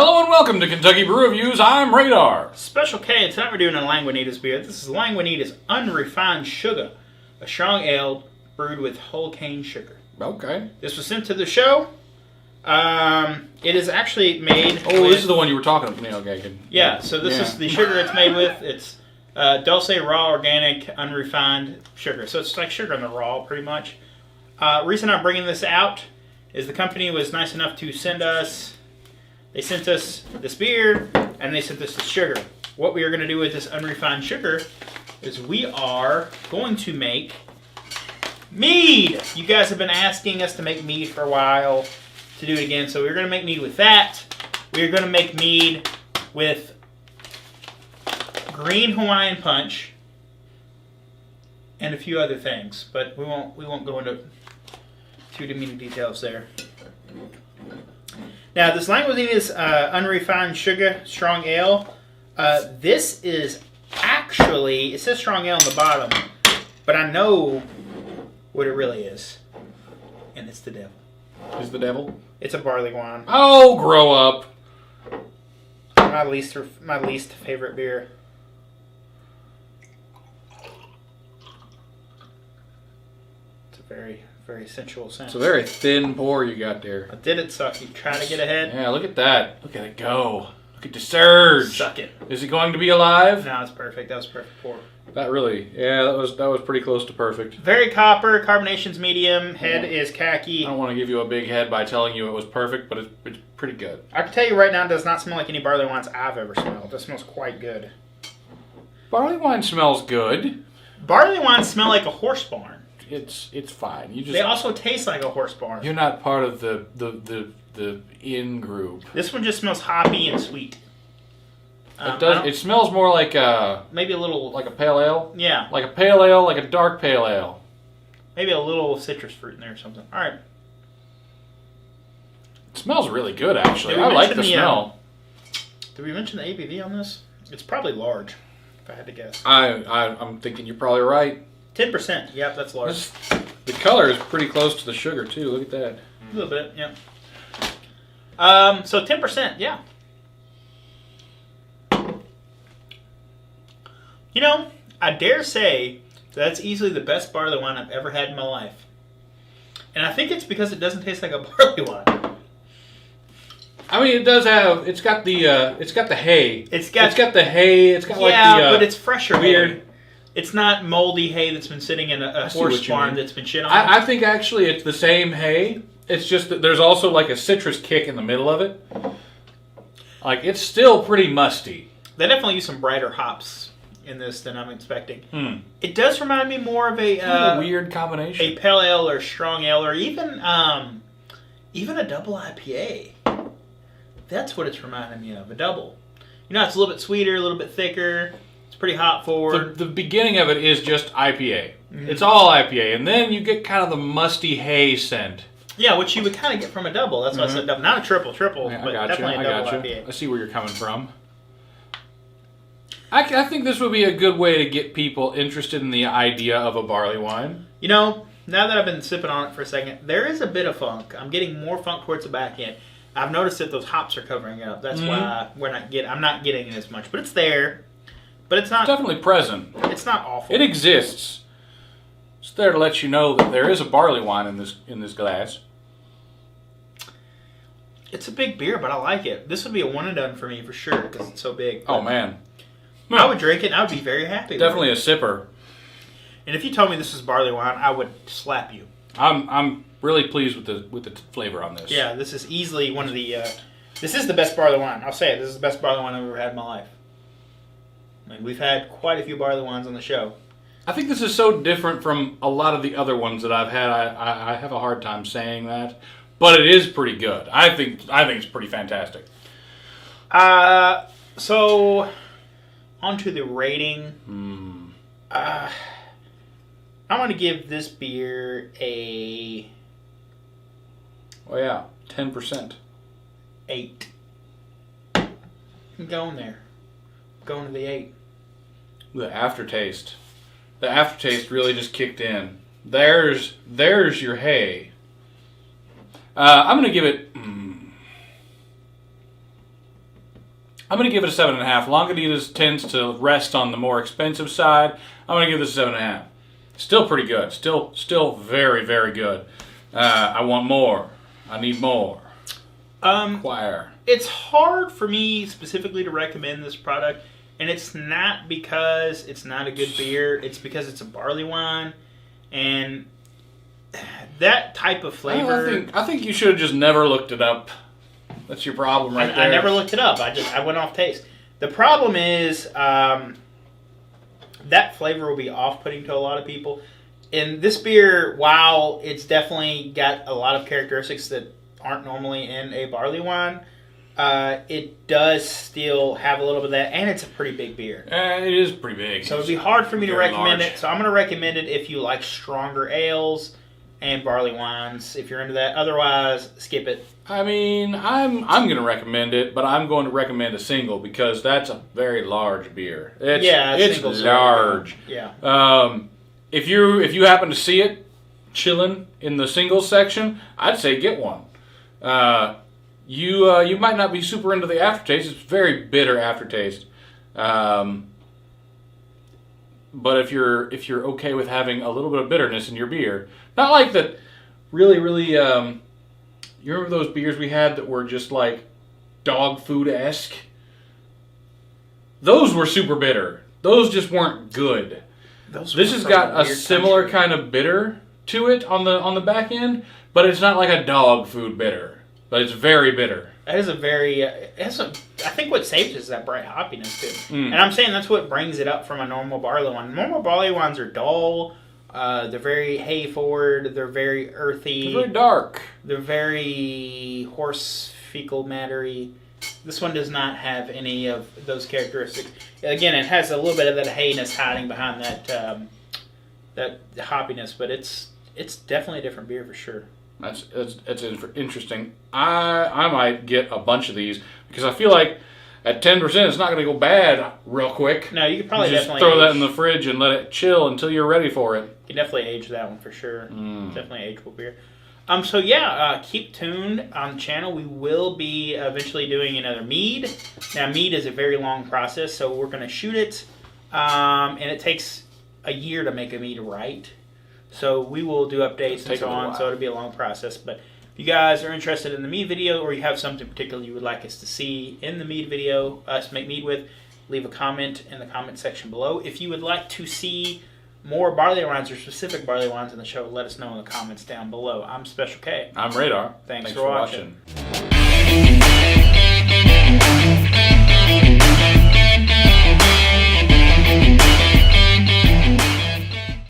Hello and welcome to Kentucky Brew Reviews. I'm Radar. Special K, tonight we're doing a Lagunitas beer. This is Lagunitas Unrefined Shugga, a strong ale brewed with whole cane sugar. Okay. This was sent to the show. It is actually made this is the one you were talking about. Okay, good. Yeah, so this is the sugar it's made with. It's Dulce raw organic unrefined sugar. So it's like sugar in the raw, pretty much. Reason I'm bringing this out is the company was nice enough to send us... They sent us this beer, and they sent us the sugar. What we are going to do with this unrefined sugar is we are going to make mead. You guys have been asking us to make mead for a while, to do it again. So we're going to make mead with that. We're going to make mead with green Hawaiian punch and a few other things, but we won't go into too many details there. Now, this Lagunitas Unrefined Shugga Strong Ale, this is actually, it says strong ale on the bottom, but I know what it really is, and it's the devil. Is the devil? It's a barley wine. Oh, grow up. My least favorite beer. It's a very sensual scent. It's a very thin pour you got there. I did it, suck. You try to get ahead. Yeah, look at that. Look at it go. Look at the surge. Suck it. Is it going to be alive? No, it's perfect. That was a perfect pour. That really, yeah, that was pretty close to perfect. Very copper. Carbonation's medium. Head is khaki. I don't want to give you a big head by telling you it was perfect, but it's pretty good. I can tell you right now, it does not smell like any barley wines I've ever smelled. It smells quite good. Barley wine smells good. Barley wines smell like a horse barn. It's fine. They also taste like a horse barn. You're not part of the in group. This one just smells hoppy and sweet. It does. It smells more like maybe a little like a pale ale. Yeah, like a pale ale, like a dark pale ale. Maybe a little citrus fruit in there or something. All right. It smells really good, actually. I like the smell. Did we mention the ABV on this? It's probably large, if I had to guess. I'm thinking you're probably right. 10%. Yep, that's large. The color is pretty close to the sugar, too. Look at that. A little bit, yeah. So 10%, yeah. You know, I dare say that's easily the best barley wine I've ever had in my life. And I think it's because it doesn't taste like a barley wine. I mean, it does have. It's got the hay. It's got the hay. It's got but it's fresher. Weird. Hay. It's not moldy hay that's been sitting in a horse barn that's been shit on. I think actually it's the same hay. It's just that there's also like a citrus kick in the middle of it. Like, it's still pretty musty. They definitely use some brighter hops in this than I'm expecting. It does remind me more of a weird combination. A pale ale or strong ale or even a double IPA. That's what it's reminding me of, a double. You know, it's a little bit sweeter, a little bit thicker. It's pretty hop forward. The beginning of it is just IPA. It's all IPA, and then you get kind of the musty hay scent. Yeah, which you would kind of get from a double. That's why I said double. Not a triple, yeah, but definitely a double IPA. I see where you're coming from. I think this would be a good way to get people interested in the idea of a barley wine. You know, now that I've been sipping on it for a second, there is a bit of funk. I'm getting more funk towards the back end. I've noticed that those hops are covering it up. That's why I'm not getting it as much. But it's there. But it's not... It's definitely present. It's not awful. It exists. It's there to let you know that there is a barley wine in this glass. It's a big beer, but I like it. This would be a one and done for me for sure because it's so big. Oh, man. I would drink it and I would be very happy Definitely with it. Definitely a sipper. And if you told me this is barley wine, I would slap you. I'm really pleased with the flavor on this. Yeah, this is easily one of the... this is the best barley wine. I'll say it. This is the best barley wine I've ever had in my life. I mean, we've had quite a few barley wines on the show. I think this is so different from a lot of the other ones that I've had. I have a hard time saying that, but it is pretty good. I think it's pretty fantastic. So on to the rating. I'm going to give this beer a... Oh yeah, 10%. 8. I'm going there. I'm going to the 8. The aftertaste. The aftertaste really just kicked in. There's your hay. I'm going to give it... I'm going to give it a 7.5. Lagunitas tends to rest on the more expensive side. I'm going to give this a 7.5. Still pretty good. Still very, very good. I want more. I need more. Choir. It's hard for me specifically to recommend this product, and it's not because it's not a good beer. It's because it's a barley wine, and that type of flavor. I think you should have just never looked it up. That's your problem right there. I never looked it up. I went off taste. The problem is that flavor will be off-putting to a lot of people. And this beer, while it's definitely got a lot of characteristics that aren't normally in a barley wine, it does still have a little bit of that, and it's a pretty big beer. It is pretty big. So it'd be hard for me to recommend large. it. So I'm going to recommend it if you like stronger ales and barley wines, if you're into that. Otherwise, skip it. I mean, I'm going to recommend it, but I'm going to recommend a single because that's a very large beer. It's large. Yeah. If you happen to see it chilling in the single section, I'd say get one. You might not be super into the aftertaste. It's very bitter aftertaste. But if you're okay with having a little bit of bitterness in your beer, not like that really you remember those beers we had that were just like dog food-esque? Those were super bitter. Those just weren't good. This has got a similar kind of bitter to it on the back end, but it's not like a dog food bitter. But it's very bitter. That is a very. I think what saves it is that bright hoppiness too. And I'm saying that's what brings it up from a normal barley wine. Normal barley wines are dull. They're very hay forward. They're very earthy. They're very dark. They're very horse fecal mattery. This one does not have any of those characteristics. Again, it has a little bit of that hayness hiding behind that hoppiness, but it's definitely a different beer for sure. That's interesting. I might get a bunch of these because I feel like at 10% it's not going to go bad real quick. No, you could probably just definitely throw that in the fridge and let it chill until you're ready for it. You can definitely age that one for sure. Definitely ageable beer. Keep tuned on the channel. We will be eventually doing another mead. Now, mead is a very long process, so we're going to shoot it, and it takes a year to make a mead right. So we will do updates and so on, so it'll be a long process. But if you guys are interested in the mead video, or you have something particular you would like us to see in the mead video, us make mead with, leave a comment in the comment section below. If you would like to see more barley wines or specific barley wines in the show, let us know in the comments down below. I'm Special K. I'm Radar. Thanks for watching.